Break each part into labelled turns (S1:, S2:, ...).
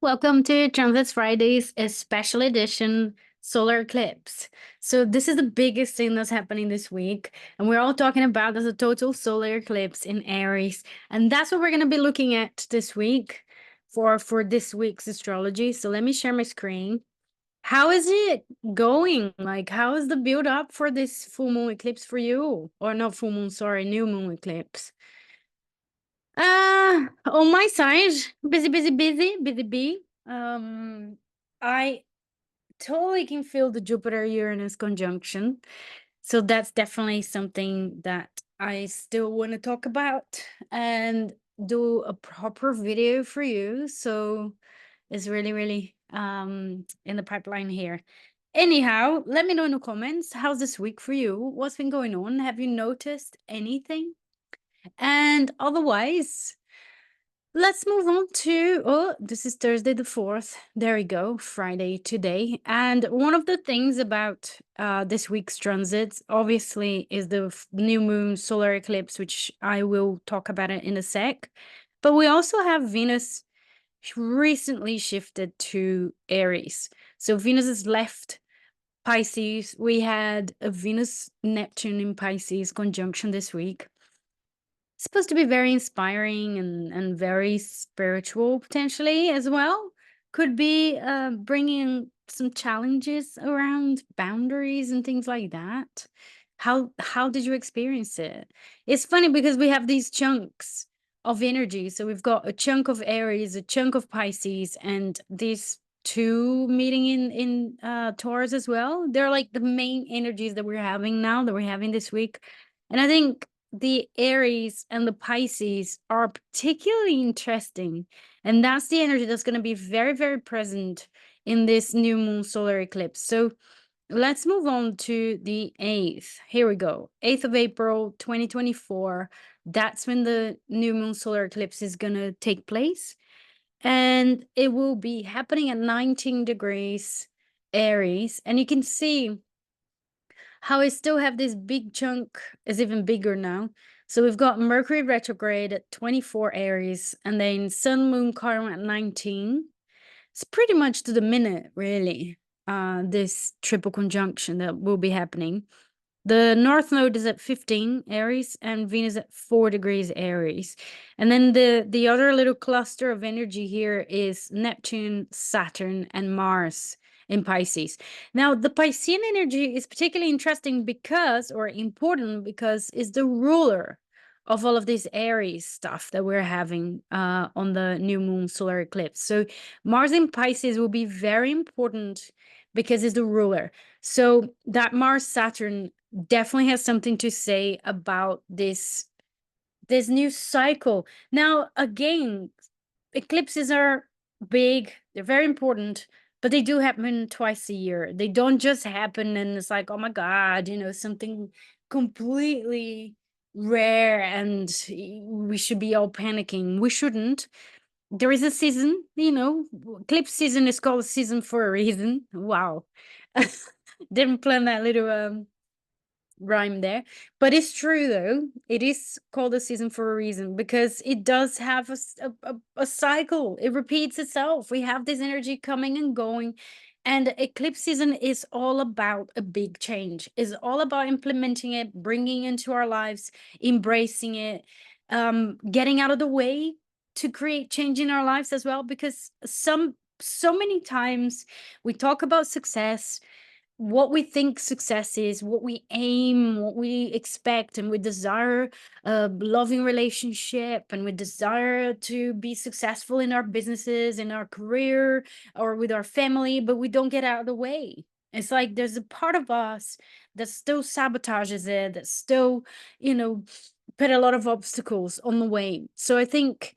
S1: Welcome to Transits Fridays, a special edition Solar Eclipse. So this is the biggest thing that's happening this week, and we're all talking about as a total solar eclipse in Aries, and that's what we're going to be looking at this week for this week's astrology. So let me share my screen. How is it going? Like, how is the build up for this full moon eclipse for you? Or not full moon, sorry, new moon eclipse. On my side, busy bee. I totally can feel the Jupiter-Uranus conjunction. So that's definitely something that I still want to talk about and do a proper video for you. So it's really in the pipeline here. Anyhow, let me know in the comments, how's this week for you? What's been going on? Have you noticed anything? And otherwise, let's move on to, oh, this is Thursday the 4th. There we go, Friday today. And one of the things about this week's transits, obviously, is the new moon solar eclipse, which I will talk about it in a sec. But we also have Venus recently shifted to Aries. So Venus has left Pisces. We had a Venus-Neptune in Pisces conjunction this week. Supposed to be very inspiring and very spiritual potentially as well. Could be bringing some challenges around boundaries and things like that. How did you experience it? It's funny because we have these chunks of energy. So we've got a chunk of Aries, a chunk of Pisces, and these two meeting in Taurus as well. They're like the main energies that we're having now, that we're having this week. And I think the Aries and the Pisces are particularly interesting. And that's the energy that's going to be very present in this new moon solar eclipse. So let's move on to the 8th. Here we go. 8th of April, 2024. That's when the new moon solar eclipse is going to take place. And it will be happening at 19 degrees Aries. And you can see how I still have this big chunk is even bigger now. So we've got Mercury retrograde at 24 Aries, and then Sun, Moon, Chiron at 19. It's pretty much to the minute, really, this triple conjunction that will be happening. The North Node is at 15 Aries, and Venus at 4 degrees Aries. And then the other little cluster of energy here is Neptune, Saturn, and Mars in Pisces. Now, the Piscean energy is particularly interesting because, or important because, is the ruler of all of this Aries stuff that we're having on the new moon solar eclipse. So Mars in Pisces will be very important because it's the ruler. So that Mars Saturn definitely has something to say about this new cycle. Now, again, eclipses are big, they're very important, but they do happen twice a year. They don't just happen and it's like, oh my God, something completely rare and we should be all panicking. We shouldn't. There is a season, eclipse season is called a season for a reason. Wow. Didn't plan that little rhyme there, but it's true though. It is called a season for a reason because it does have a cycle. It repeats itself. We have this energy coming and going, and eclipse season is all about a big change. It's all about implementing it, bringing into our lives, embracing it, getting out of the way to create change in our lives as well, because so many times we talk about success, what we think success is, what we aim, what we expect, and we desire a loving relationship, and we desire to be successful in our businesses, in our career, or with our family, but we don't get out of the way. It's like there's a part of us that still sabotages it, that still, put a lot of obstacles on the way. So I think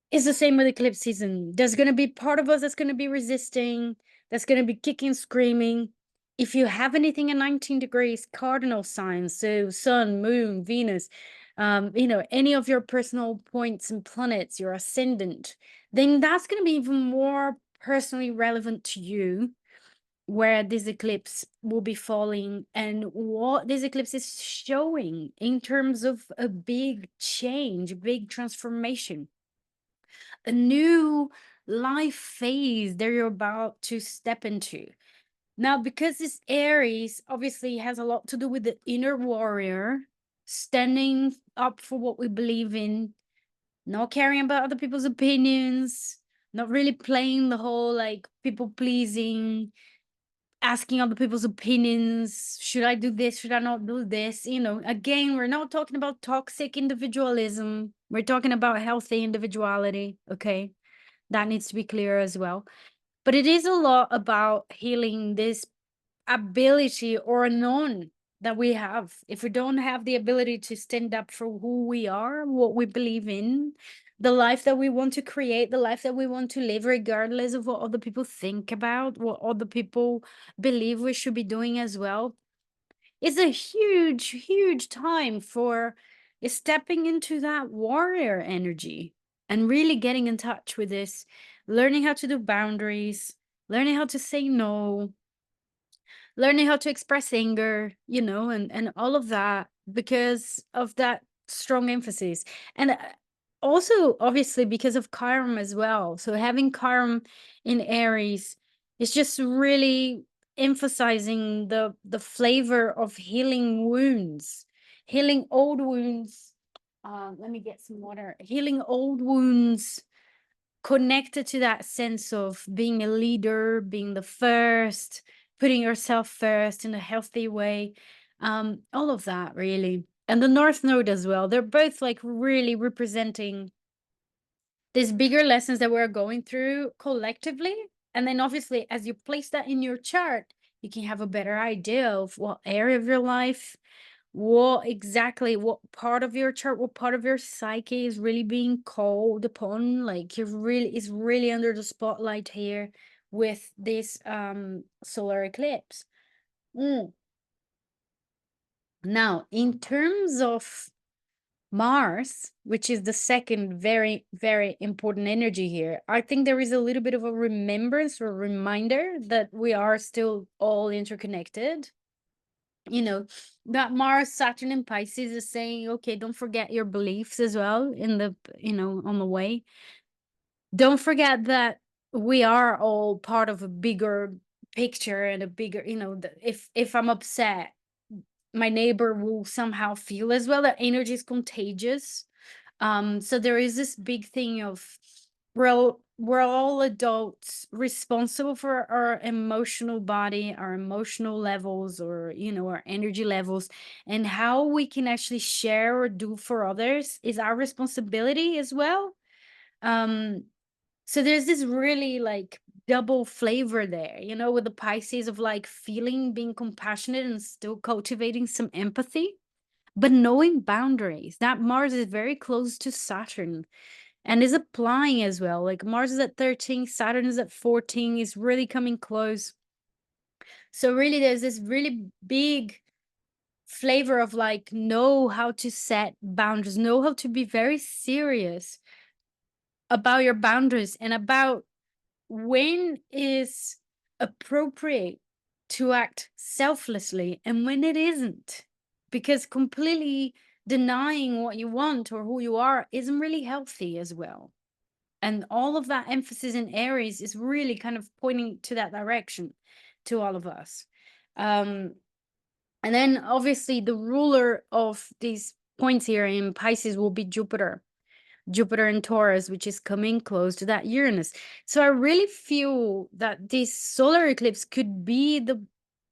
S1: it's the same with eclipse season. There's going to be part of us that's going to be resisting, that's going to be kicking, screaming. If you have anything in 19 degrees cardinal signs, so Sun, Moon, Venus, any of your personal points and planets, your ascendant, then that's going to be even more personally relevant to you, where this eclipse will be falling and what this eclipse is showing in terms of a big change, big transformation, a new life phase that you're about to step into. Now, because this Aries obviously has a lot to do with the inner warrior, standing up for what we believe in, not caring about other people's opinions, not really playing the whole like people pleasing, asking other people's opinions. Should I do this? Should I not do this? Again, we're not talking about toxic individualism. We're talking about healthy individuality. Okay. That needs to be clear as well. But it is a lot about healing this ability or none that we have. If we don't have the ability to stand up for who we are, what we believe in, the life that we want to create, the life that we want to live, regardless of what other people think about, what other people believe we should be doing as well, it's a huge, huge time for stepping into that warrior energy and really getting in touch with this, learning how to do boundaries, learning how to say no, learning how to express anger, and all of that because of that strong emphasis. And also, obviously, because of Chiron as well. So having Chiron in Aries is just really emphasizing the flavor of healing wounds, healing old wounds. Let me get some water. Healing old wounds connected to that sense of being a leader, being the first, putting yourself first in a healthy way. All of that really. And the North Node as well. They're both like really representing these bigger lessons that we're going through collectively. And then obviously, as you place that in your chart, you can have a better idea of what area of your life, what part of your chart, what part of your psyche is really being called upon. Like is really under the spotlight here with this solar eclipse. Now, in terms of Mars, which is the second very, very important energy here, I think there is a little bit of a remembrance or reminder that we are still all interconnected. That Mars, Saturn, and Pisces is saying, okay, don't forget your beliefs as well on the way. Don't forget that we are all part of a bigger picture and a bigger, if I'm upset, my neighbor will somehow feel as well. That energy is contagious. So there is this big thing of we're all adults responsible for our emotional body, our emotional levels, or our energy levels, and how we can actually share or do for others is our responsibility as well. So there's this really like double flavor there, with the Pisces of like feeling, being compassionate and still cultivating some empathy, but knowing boundaries. That Mars is very close to Saturn and is applying as well. Like Mars is at 13, Saturn is at 14, is really coming close. So really there's this really big flavor of like know how to set boundaries, know how to be very serious about your boundaries and about when is appropriate to act selflessly and when it isn't. Because completely denying what you want or who you are isn't really healthy as well. And all of that emphasis in Aries is really kind of pointing to that direction to all of us. And then obviously the ruler of these points here in Pisces will be Jupiter. Jupiter in Taurus, which is coming close to that Uranus. So I really feel that this solar eclipse could be the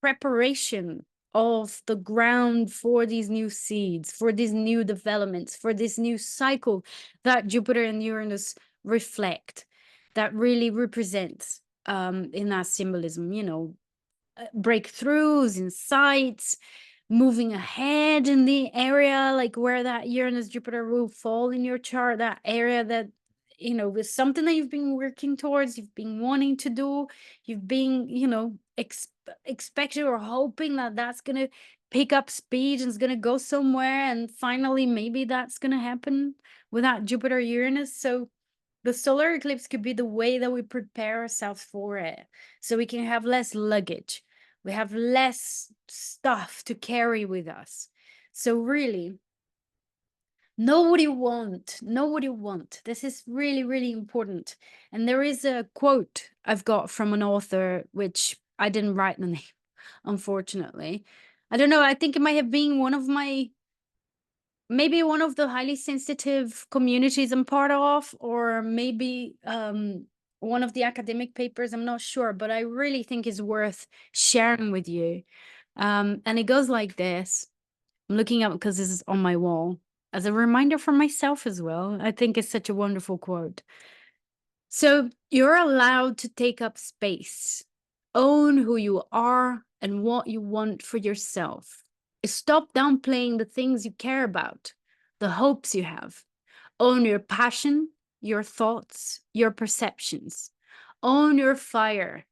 S1: preparation of the ground for these new seeds, for these new developments, for this new cycle that Jupiter and Uranus reflect, that really represents in that symbolism, breakthroughs, insights, moving ahead in the area, like where that Uranus Jupiter will fall in your chart, that area that is something that you've been working towards, you've been wanting to do, you've been expecting or hoping that that's gonna pick up speed and it's gonna go somewhere, and finally maybe that's gonna happen with that Jupiter Uranus. So the solar eclipse could be the way that we prepare ourselves for it, so we can have less luggage, we have less stuff to carry with us. So really, Know what you want. Know what you want. This is really, really important. And there is a quote I've got from an author, which I didn't write the name, unfortunately. I don't know. I think it might have been maybe one of the highly sensitive communities I'm part of, or maybe one of the academic papers. I'm not sure, but I really think is worth sharing with you. And it goes like this. I'm looking up because this is on my wall as a reminder for myself as well. I think it's such a wonderful quote. So you're allowed to take up space, own who you are and what you want for yourself. Stop downplaying the things you care about, the hopes you have. Own your passion, your thoughts, your perceptions. Own your fire.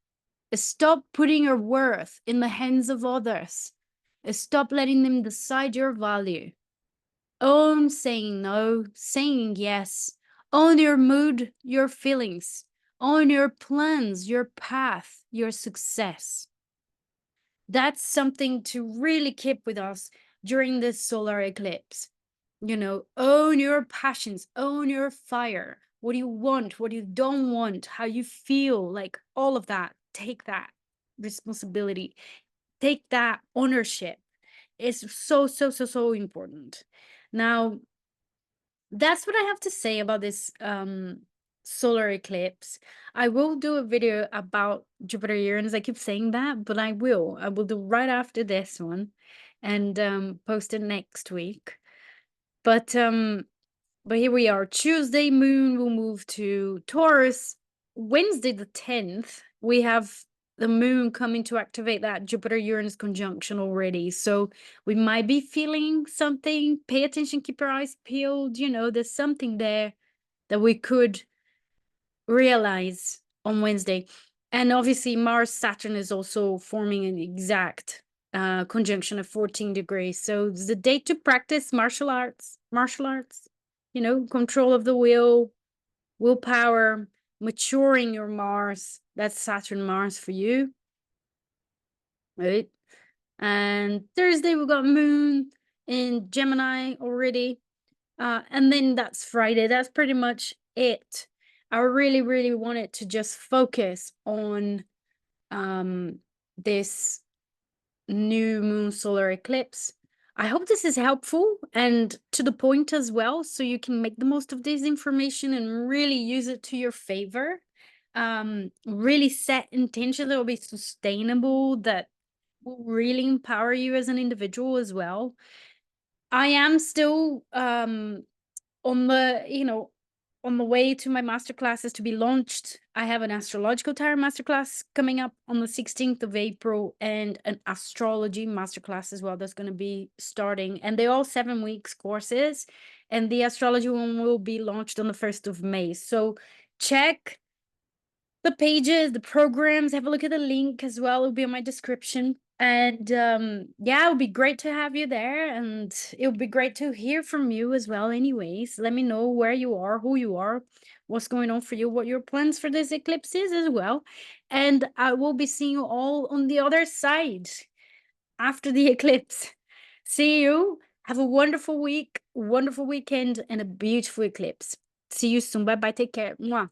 S1: Stop putting your worth in the hands of others. Stop letting them decide your value. Own saying no, saying yes. Own your mood, your feelings. Own your plans, your path, your success. That's something to really keep with us during this solar eclipse. You know, own your passions, own your fire. What do you want? What you don't want? How you feel? Like all of that. Take that responsibility. Take that ownership. It's so, so, so, so important. Now, that's what I have to say about this solar eclipse. I will do a video about Jupiter Uranus. I keep saying that, but I will do right after this one and post it next week. But here we are. Tuesday moon will move to Taurus. Wednesday the 10th, we have the moon coming to activate that Jupiter Uranus conjunction already. So we might be feeling something. Pay attention, keep your eyes peeled. You know, there's something there that we could realize on Wednesday. And obviously Mars Saturn is also forming an exact conjunction of 14 degrees. So it's the day to practice martial arts, you know, control of the will, willpower, maturing your Mars. That's Saturn Mars for you, right? And Thursday we got Moon in Gemini already. And then that's Friday. That's pretty much it. I really, really wanted to just focus on this new moon solar eclipse. I hope this is helpful and to the point as well, so you can make the most of this information and really use it to your favor. Really set intentions that will be sustainable, that will really empower you as an individual as well. I am still on the, you know, on the way to my master classes to be launched. I have an astrological tarot masterclass coming up on the 16th of April and an astrology masterclass as well that's going to be starting. And they're all 7 weeks courses. And the astrology one will be launched on the 1st of May. So check the pages, the programs, have a look at the link as well. It'll be in my description. And yeah, it would be great to have you there, and it would be great to hear from you as well. Anyways, let me know where you are, who you are, what's going on for you, what your plans for this eclipse is as well. And I will be seeing you all on the other side after the eclipse. See you. Have a wonderful week, wonderful weekend, and a beautiful eclipse. See you soon. Bye bye. Take care. Mwah.